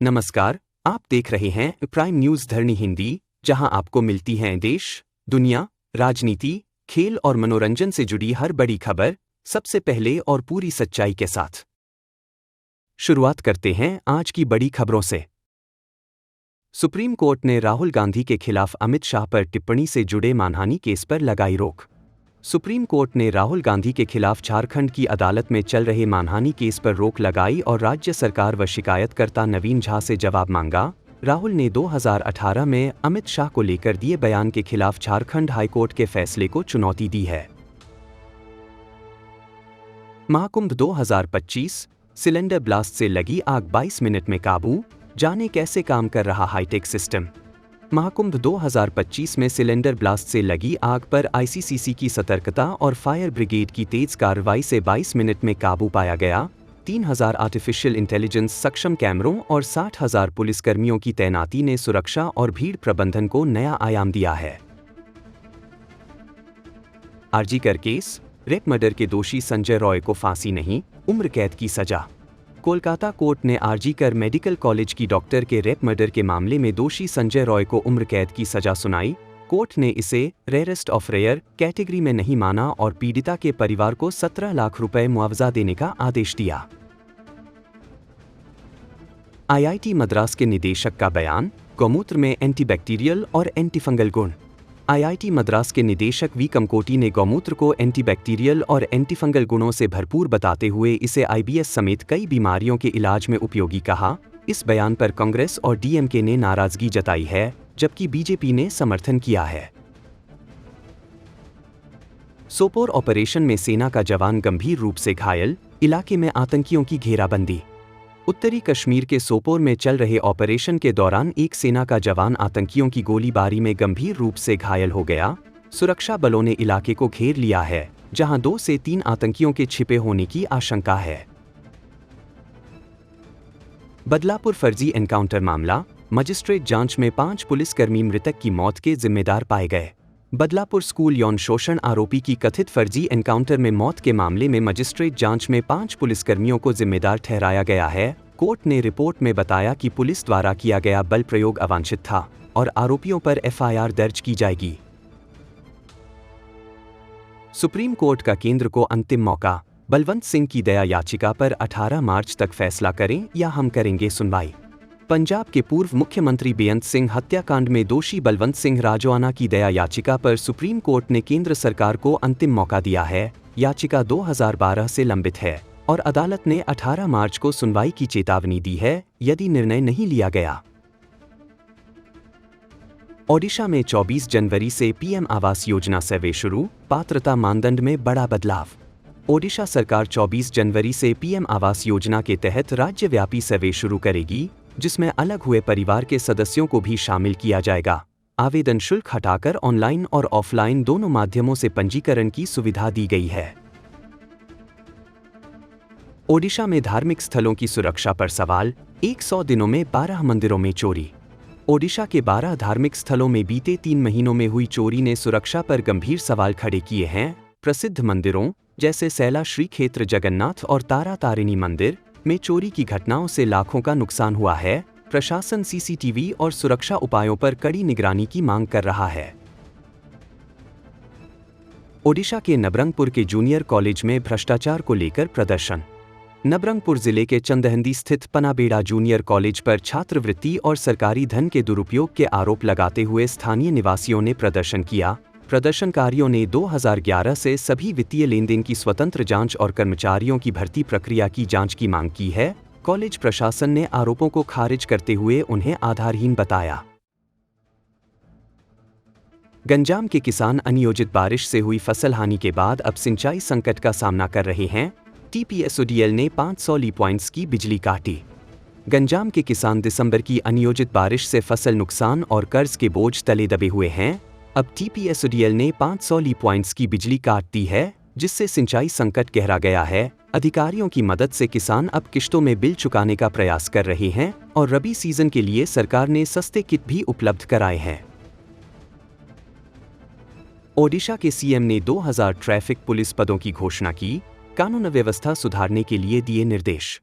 नमस्कार, आप देख रहे हैं प्राइम न्यूज़ धरनी हिंदी, जहां आपको मिलती हैं देश, दुनिया, राजनीति, खेल और मनोरंजन से जुड़ी हर बड़ी खबर सबसे पहले और पूरी सच्चाई के साथ। शुरुआत करते हैं आज की बड़ी खबरों से। सुप्रीम कोर्ट ने राहुल गांधी के खिलाफ अमित शाह पर टिप्पणी से जुड़े मानहानि केस पर लगाई रोक। सुप्रीम कोर्ट ने राहुल गांधी के खिलाफ झारखंड की अदालत में चल रहे मानहानि केस पर रोक लगाई और राज्य सरकार व शिकायतकर्ता नवीन झा से जवाब मांगा। राहुल ने 2018 में अमित शाह को लेकर दिए बयान के खिलाफ झारखंड हाईकोर्ट के फैसले को चुनौती दी है। महाकुंभ 2025, सिलेंडर ब्लास्ट से लगी आग 22 मिनट में काबू, जाने कैसे काम कर रहा हाईटेक सिस्टम। महाकुंभ 2025 में सिलेंडर ब्लास्ट से लगी आग पर आईसीसीसी की सतर्कता और फायर ब्रिगेड की तेज कार्रवाई से 22 मिनट में काबू पाया गया। 3000 आर्टिफिशियल इंटेलिजेंस सक्षम कैमरों और 60,000 पुलिसकर्मियों की तैनाती ने सुरक्षा और भीड़ प्रबंधन को नया आयाम दिया है। आरजीकर केस, रेप मर्डर के दोषी संजय रॉय को फांसी नहीं, उम्र कैद की सजा। कोलकाता कोर्ट ने आरजीकर मेडिकल कॉलेज की डॉक्टर के रेप मर्डर के मामले में दोषी संजय रॉय को उम्र कैद की सजा सुनाई। कोर्ट ने इसे रेयरेस्ट ऑफ रेयर कैटेगरी में नहीं माना और पीड़िता के परिवार को 17 लाख रुपए मुआवजा देने का आदेश दिया। आईआईटी मद्रास के निदेशक का बयान, गौमूत्र में एंटीबैक्टीरियल और एंटीफंगल गुण। आईआईटी मद्रास के निदेशक वी कमकोटी ने गौमूत्र को एंटीबैक्टीरियल और एंटीफंगल गुणों से भरपूर बताते हुए इसे आईबीएस समेत कई बीमारियों के इलाज में उपयोगी कहा। इस बयान पर कांग्रेस और डीएमके ने नाराजगी जताई है, जबकि बीजेपी ने समर्थन किया है। सोपोर ऑपरेशन में सेना का जवान गंभीर रूप से घायल, इलाके में आतंकियों की घेराबंदी। उत्तरी कश्मीर के सोपोर में चल रहे ऑपरेशन के दौरान एक सेना का जवान आतंकियों की गोलीबारी में गंभीर रूप से घायल हो गया। सुरक्षा बलों ने इलाके को घेर लिया है, जहां 2 से 3 आतंकियों के छिपे होने की आशंका है। बदलापुर फर्जी एनकाउंटर मामला, मजिस्ट्रेट जांच में 5 पुलिसकर्मी मृतक की मौत के जिम्मेदार पाए गए। बदलापुर स्कूल यौन शोषण आरोपी की कथित फर्जी एनकाउंटर में मौत के मामले में मजिस्ट्रेट जांच में 5 पुलिसकर्मियों को जिम्मेदार ठहराया गया है। कोर्ट ने रिपोर्ट में बताया कि पुलिस द्वारा किया गया बल प्रयोग अवांछित था और आरोपियों पर एफआईआर दर्ज की जाएगी। सुप्रीम कोर्ट का केंद्र को अंतिम मौका, बलवंत सिंह की दया याचिका पर 18 मार्च तक फैसला करें या हम करेंगे सुनवाई। पंजाब के पूर्व मुख्यमंत्री बेअंत सिंह हत्याकांड में दोषी बलवंत सिंह राजौआना की दया याचिका पर सुप्रीम कोर्ट ने केंद्र सरकार को अंतिम मौका दिया है। याचिका 2012 से लंबित है और अदालत ने 18 मार्च को सुनवाई की चेतावनी दी है यदि निर्णय नहीं लिया गया। ओडिशा में 24 जनवरी से पीएम आवास योजना सर्वे शुरू, पात्रता मानदंड में बड़ा बदलाव। ओडिशा सरकार 24 जनवरी से पीएम आवास योजना के तहत राज्यव्यापी सर्वे शुरू करेगी, जिसमें अलग हुए परिवार के सदस्यों को भी शामिल किया जाएगा। आवेदन शुल्क हटाकर ऑनलाइन और ऑफलाइन दोनों माध्यमों से पंजीकरण की सुविधा दी गई है। ओडिशा में धार्मिक स्थलों की सुरक्षा पर सवाल, 100 दिनों में 12 मंदिरों में चोरी। ओडिशा के 12 धार्मिक स्थलों में बीते 3 महीनों में हुई चोरी ने सुरक्षा पर गंभीर सवाल खड़े किए हैं। प्रसिद्ध मंदिरों जैसे सैला श्री क्षेत्र जगन्नाथ और तारा तारिणी मंदिर में चोरी की घटनाओं से लाखों का नुकसान हुआ है। प्रशासन सीसीटीवी और सुरक्षा उपायों पर कड़ी निगरानी की मांग कर रहा है। ओडिशा के नबरंगपुर के जूनियर कॉलेज में भ्रष्टाचार को लेकर प्रदर्शन। नबरंगपुर जिले के चंदहंदी स्थित पनाबेड़ा जूनियर कॉलेज पर छात्रवृत्ति और सरकारी धन के दुरुपयोग के आरोप लगाते हुए स्थानीय निवासियों ने प्रदर्शन किया। प्रदर्शनकारियों ने 2011 से सभी वित्तीय लेनदेन की स्वतंत्र जांच और कर्मचारियों की भर्ती प्रक्रिया की जांच की मांग की है। कॉलेज प्रशासन ने आरोपों को खारिज करते हुए उन्हें आधारहीन बताया। गंजाम के किसान अनियोजित बारिश से हुई फसल हानि के बाद अब सिंचाई संकट का सामना कर रहे हैं। टीपीएसओडीएल ने 500 ली पॉइंट्स की बिजली काटी। गंजाम के किसान दिसंबर की अनियोजित बारिश से फसल नुकसान और कर्ज के बोझ तले दबे हुए हैं। अब टीपीएसओडीएल ने 500 ली पॉइंट्स की बिजली काट दी है, जिससे सिंचाई संकट गहरा गया है। अधिकारियों की मदद से किसान अब किश्तों में बिल चुकाने का प्रयास कर रहे हैं और रबी सीजन के लिए सरकार ने सस्ते किट भी उपलब्ध कराए हैं। ओडिशा के सीएम ने 2000 ट्रैफिक पुलिस पदों की घोषणा की, कानून व्यवस्था सुधारने के लिए दिए निर्देश।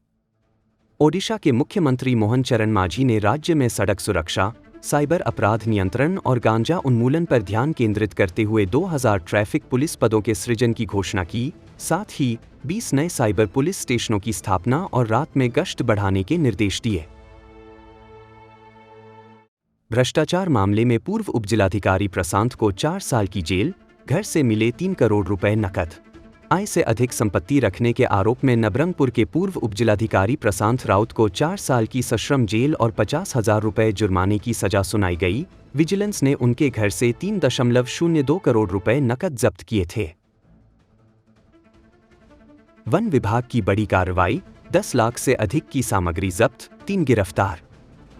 ओडिशा के मुख्यमंत्री मोहन चरण मांझी ने राज्य में सड़क सुरक्षा, साइबर अपराध नियंत्रण और गांजा उन्मूलन पर ध्यान केंद्रित करते हुए 2000 ट्रैफिक पुलिस पदों के सृजन की घोषणा की। साथ ही 20 नए साइबर पुलिस स्टेशनों की स्थापना और रात में गश्त बढ़ाने के निर्देश दिए। भ्रष्टाचार मामले में पूर्व उपजिलाधिकारी प्रशांत को 4 साल की जेल, घर से मिले 3 करोड़ रुपए नकद। आय से अधिक संपत्ति रखने के आरोप में नबरंगपुर के पूर्व उपजिलाधिकारी प्रशांत राउत को 4 साल की सश्रम जेल और 50,000 रुपए जुर्माने की सजा सुनाई गई। विजिलेंस ने उनके घर से 3.02 करोड़ रुपए नकद जब्त किए थे। वन विभाग की बड़ी कार्रवाई, 10 लाख से अधिक की सामग्री जब्त, 3 गिरफ्तार।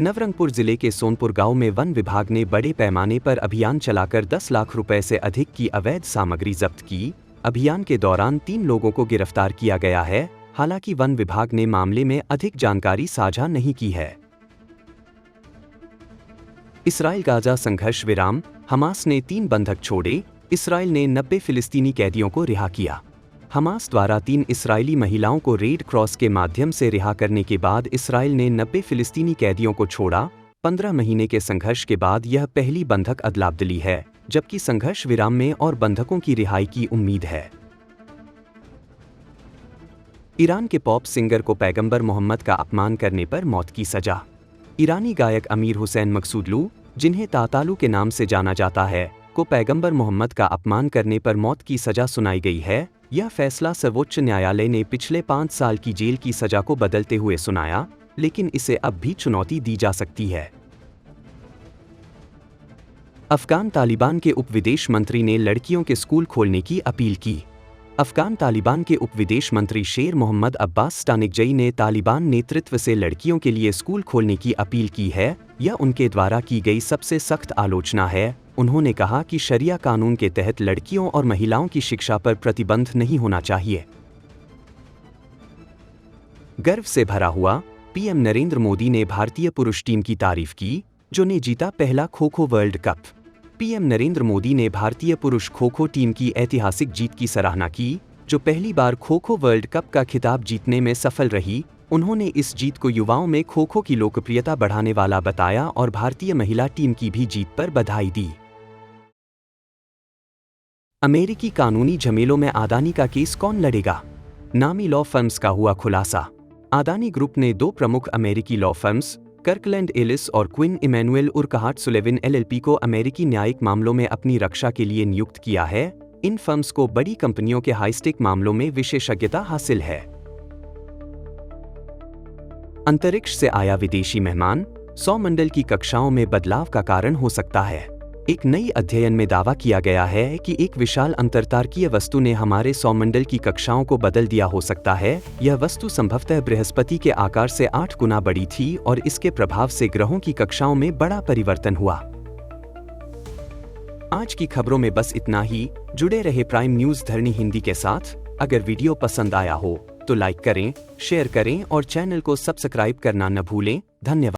नवरंगपुर जिले के सोनपुर गांव में वन विभाग ने बड़े पैमाने पर अभियान चलाकर 10 लाख रुपए से अधिक की अवैध सामग्री जब्त की। अभियान के दौरान 3 लोगों को गिरफ्तार किया गया है। हालांकि वन विभाग ने मामले में अधिक जानकारी साझा नहीं की है। इसराइल गाजा संघर्ष विराम, हमास ने 3 बंधक छोड़े, इसराइल ने 90 फिलिस्तीनी कैदियों को रिहा किया। हमास द्वारा 3 इस्राएली महिलाओं को रेड क्रॉस के माध्यम से रिहा करने के बाद इसराइल ने 90 फिलिस्तीनी कैदियों को छोड़ा। 15 महीने के संघर्ष के बाद यह पहली बंधक अदला-बदली है, जबकि संघर्ष विराम में और बंधकों की रिहाई की उम्मीद है। ईरान के पॉप सिंगर को पैगंबर मोहम्मद का अपमान करने पर मौत की सजा। ईरानी गायक अमीर हुसैन मकसूदलू, जिन्हें तातालू के नाम से जाना जाता है, को पैगंबर मोहम्मद का अपमान करने पर मौत की सजा सुनाई गई है। यह फैसला सर्वोच्च न्यायालय ने पिछले 5 साल की जेल की सजा को बदलते हुए सुनाया, लेकिन इसे अब भी चुनौती दी जा सकती है। अफगान तालिबान के उप विदेश मंत्री ने लड़कियों के स्कूल खोलने की अपील की। अफगान तालिबान के उप विदेश मंत्री शेर मोहम्मद अब्बास स्टानिकजई ने तालिबान नेतृत्व से लड़कियों के लिए स्कूल खोलने की अपील की है। यह उनके द्वारा की गई सबसे सख्त आलोचना है। उन्होंने कहा कि शरिया कानून के तहत लड़कियों और महिलाओं की शिक्षा पर प्रतिबंध नहीं होना चाहिए। गर्व से भरा हुआ, पीएम नरेंद्र मोदी ने भारतीय पुरुष टीम की तारीफ की, जो ने जीता पहला kho kho world cup. PM Narendra Modi ने भारतीय पुरुष खो-खो टीम की ऐतिहासिक जीत की सराहना की, जो पहली बार खो-खो वर्ल्ड कप का खिताब जीतने में सफल रही। उन्होंने इस जीत को युवाओं में खो-खो की लोकप्रियता बढ़ाने वाला बताया और भारतीय महिला टीम की भी जीत पर बधाई दी। अमेरिकी कानूनी झमेलों में अदानी का केस कौन लड़ेगा? नामी लॉ फर्म्स का हुआ खुलासा। अदानी ग्रुप ने 2 प्रमुख अमेरिकी लॉ फर्म्स, कर्कलैंड एलिस और क्विन इमैनुअल उर्कहार्ट सुलेविन एलएलपी को अमेरिकी न्यायिक मामलों में अपनी रक्षा के लिए नियुक्त किया है। इन फर्म्स को बड़ी कंपनियों के हाईस्टेक मामलों में विशेषज्ञता हासिल है। अंतरिक्ष से आया विदेशी मेहमान, सौरमंडल की कक्षाओं में बदलाव का कारण हो सकता है। एक नई अध्ययन में दावा किया गया है कि एक विशाल अंतरतारकीय वस्तु ने हमारे सौरमंडल की कक्षाओं को बदल दिया हो सकता है। यह वस्तु संभवतः बृहस्पति के आकार से 8 गुना बड़ी थी और इसके प्रभाव से ग्रहों की कक्षाओं में बड़ा परिवर्तन हुआ। आज की खबरों में बस इतना ही। जुड़े रहे प्राइम न्यूज धरणी हिंदी के साथ। अगर वीडियो पसंद आया हो तो लाइक करें, शेयर करें और चैनल को सब्सक्राइब करना न भूलें। धन्यवाद।